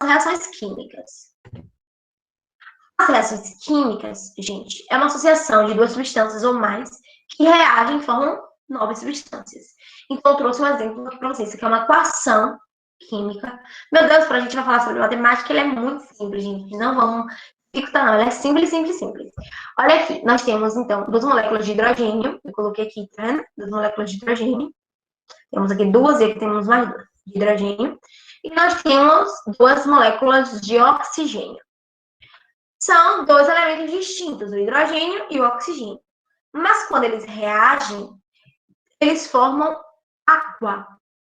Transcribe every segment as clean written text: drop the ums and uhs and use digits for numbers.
reações químicas. As reações químicas, gente, é uma associação de duas substâncias ou mais que reagem e formam novas substâncias. Então, eu trouxe um exemplo aqui para vocês. Isso aqui é uma equação química. Meu Deus, para a gente vai falar sobre matemática, ele é muito simples, gente. Não vamos dificultar, não. Ele é simples, simples, simples. Olha aqui, nós temos, então, duas moléculas de hidrogênio. Eu coloquei aqui, tá vendo? Duas moléculas de hidrogênio. Temos aqui duas e aqui temos mais duas de hidrogênio. E nós temos duas moléculas de oxigênio. São dois elementos distintos, o hidrogênio e o oxigênio. Mas quando eles reagem, eles formam água,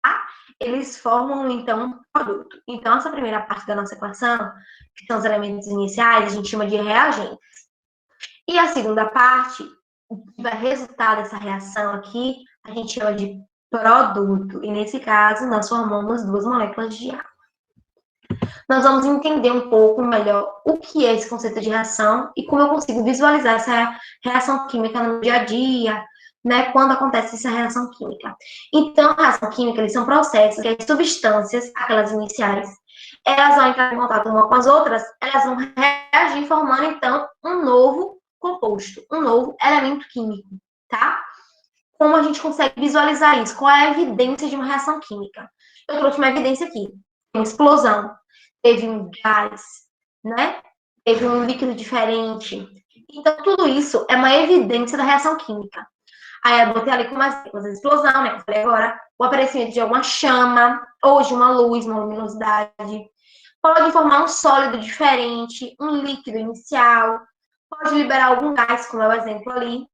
tá? Eles formam, então, um produto. Então, essa primeira parte da nossa equação, que são os elementos iniciais, a gente chama de reagentes. E a segunda parte, o que vai resultar dessa reação aqui, a gente chama de produto. E nesse caso, nós formamos duas moléculas de água. Nós vamos entender um pouco melhor o que é esse conceito de reação e como eu consigo visualizar essa reação química no dia a dia, né, quando acontece essa reação química. Então, a reação química, eles são processos que as substâncias, aquelas iniciais, elas vão entrar em contato uma com as outras, elas vão reagir formando, então, um novo composto, um novo elemento químico, tá? Como a gente consegue visualizar isso? Qual é a evidência de uma reação química? Eu trouxe uma evidência aqui, uma explosão. Teve um gás, né? Teve um líquido diferente. Então, tudo isso é uma evidência da reação química. Aí eu botei ali com umas explosão, né? Que eu falei agora, o aparecimento de alguma chama, ou de uma luz, uma luminosidade. Pode formar um sólido diferente, um líquido inicial. Pode liberar algum gás, como é o exemplo ali.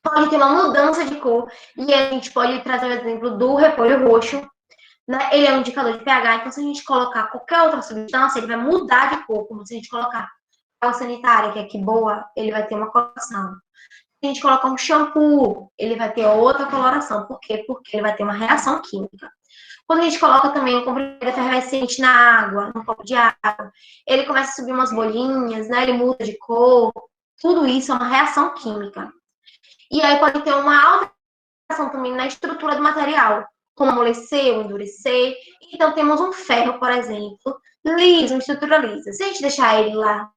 Pode ter uma mudança de cor. E a gente pode trazer o exemplo do repolho roxo. Né? Ele é um indicador de pH, então se a gente colocar qualquer outra substância, ele vai mudar de cor, como se a gente colocar água sanitária, que é que boa, ele vai ter uma coloração. Se a gente colocar um shampoo, ele vai ter outra coloração. Por quê? Porque ele vai ter uma reação química. Quando a gente coloca também um comprimido efervescente na água, num copo de água, ele começa a subir umas bolinhas, né? Ele muda de cor. Tudo isso é uma reação química. E aí pode ter uma alteração também na estrutura do material, como amolecer ou endurecer. Então, temos um ferro, por exemplo, liso, uma estrutura lisa. Se a gente deixar ele lá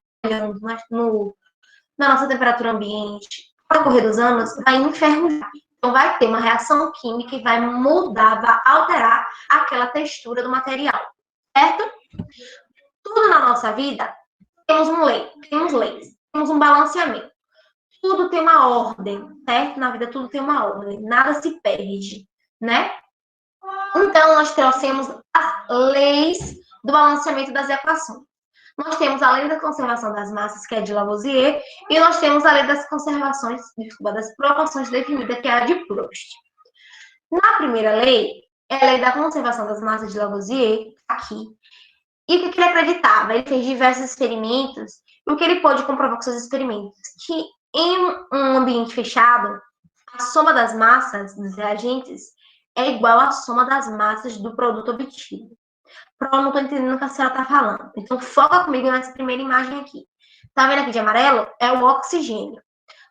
na nossa temperatura ambiente, ao correr dos anos, vai enferrujar. Então, vai ter uma reação química e vai mudar, vai alterar aquela textura do material, certo? Tudo na nossa vida temos leis, temos um balanceamento. Tudo tem uma ordem, certo? Na vida tudo tem uma ordem, nada se perde, né? Então, nós trouxemos as leis do balanceamento das equações. Nós temos a lei da conservação das massas, que é de Lavoisier, e nós temos a lei das das proporções definidas, que é a de Proust. Na primeira lei, é a lei da conservação das massas de Lavoisier, aqui. E o que ele acreditava? Ele fez diversos experimentos, e o que ele pôde comprovar com seus experimentos? Que em um ambiente fechado, a soma das massas dos reagentes é igual à soma das massas do produto obtido. Prova, não estou entendendo o que a senhora está falando. Então, foca comigo nessa primeira imagem aqui. Tá vendo aqui de amarelo? É o oxigênio.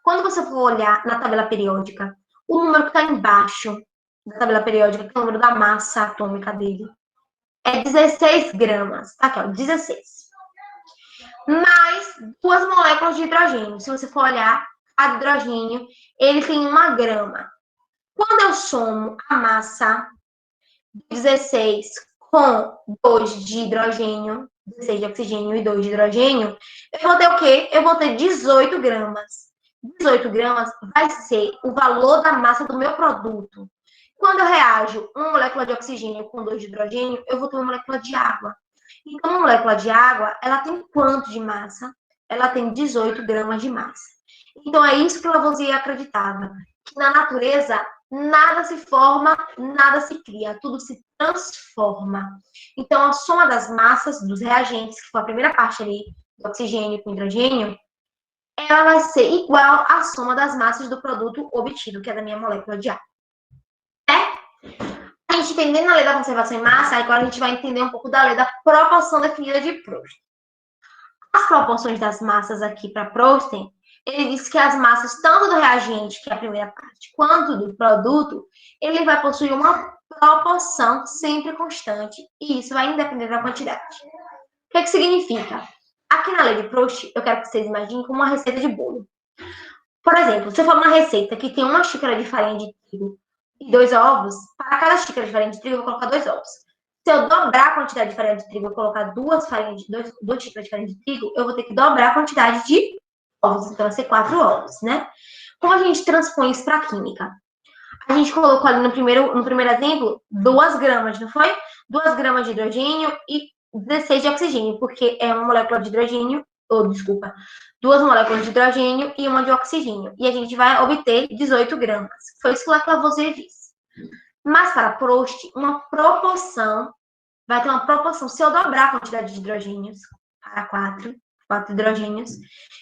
Quando você for olhar na tabela periódica, o número que está embaixo da tabela periódica, que é o número da massa atômica dele, é 16 gramas. Tá aqui, ó, 16. Mais duas moléculas de hidrogênio. Se você for olhar, a de hidrogênio, ele tem 1 grama. Quando eu somo a massa 16 com 2 de hidrogênio, 16 de oxigênio e 2 de hidrogênio, eu vou ter o quê? Eu vou ter 18 gramas. 18 gramas vai ser o valor da massa do meu produto. Quando eu reajo uma molécula de oxigênio com 2 de hidrogênio, eu vou ter uma molécula de água. Então, uma molécula de água, ela tem quanto de massa? Ela tem 18 gramas de massa. Então, é isso que Lavoisier acreditava, que na natureza nada se forma, nada se cria, tudo se transforma. Então, a soma das massas dos reagentes, que foi a primeira parte ali, do oxigênio com hidrogênio, ela vai ser igual à soma das massas do produto obtido, que é da minha molécula de água. A gente entendendo a lei da conservação em massa, agora a gente vai entender um pouco da lei da proporção definida de Proust. As proporções das massas aqui para Proust, ele diz que as massas, tanto do reagente, que é a primeira parte, quanto do produto, ele vai possuir uma proporção sempre constante, e isso vai independer da quantidade. que significa? Aqui na lei de Proust, eu quero que vocês imaginem como uma receita de bolo. Por exemplo, se eu for uma receita que tem 1 xícara de farinha de trigo e 2 ovos, para cada xícara de farinha de trigo eu vou colocar 2 ovos. Se eu dobrar a quantidade de farinha de trigo e colocar 2 xícaras de farinha de trigo, eu vou ter que dobrar a quantidade de ovos. Então, vai ser 4 ovos, né? Como a gente transpõe isso para a química? A gente colocou ali no primeiro exemplo 2 gramas, não foi? 2 gramas de hidrogênio e 16 de oxigênio, porque é uma molécula de hidrogênio, ou desculpa, 2 moléculas de hidrogênio e uma de oxigênio. E a gente vai obter 18 gramas. Foi isso que Lavoisier disse. Mas para Proust, uma proporção, vai ter uma proporção. Se eu dobrar a quantidade de hidrogênios para 4 hidrogênios,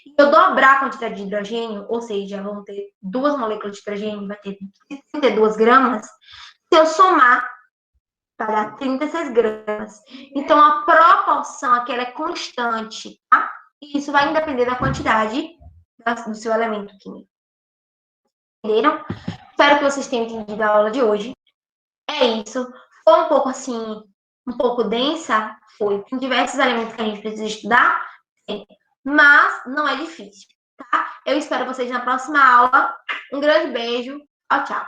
e eu dobrar a quantidade de hidrogênio, ou seja, vamos ter 2 moléculas de hidrogênio, vai ter 32 gramas, se eu somar, vai dar 36 gramas. Então, a proporção aqui ela é constante, tá? E isso vai depender da quantidade do seu elemento químico. Entenderam? Espero que vocês tenham entendido a aula de hoje. É isso. Foi um pouco assim, um pouco densa, foi. Tem diversos elementos que a gente precisa estudar, sim, mas não é difícil, tá? Eu espero vocês na próxima aula. Um grande beijo. Tchau, tchau.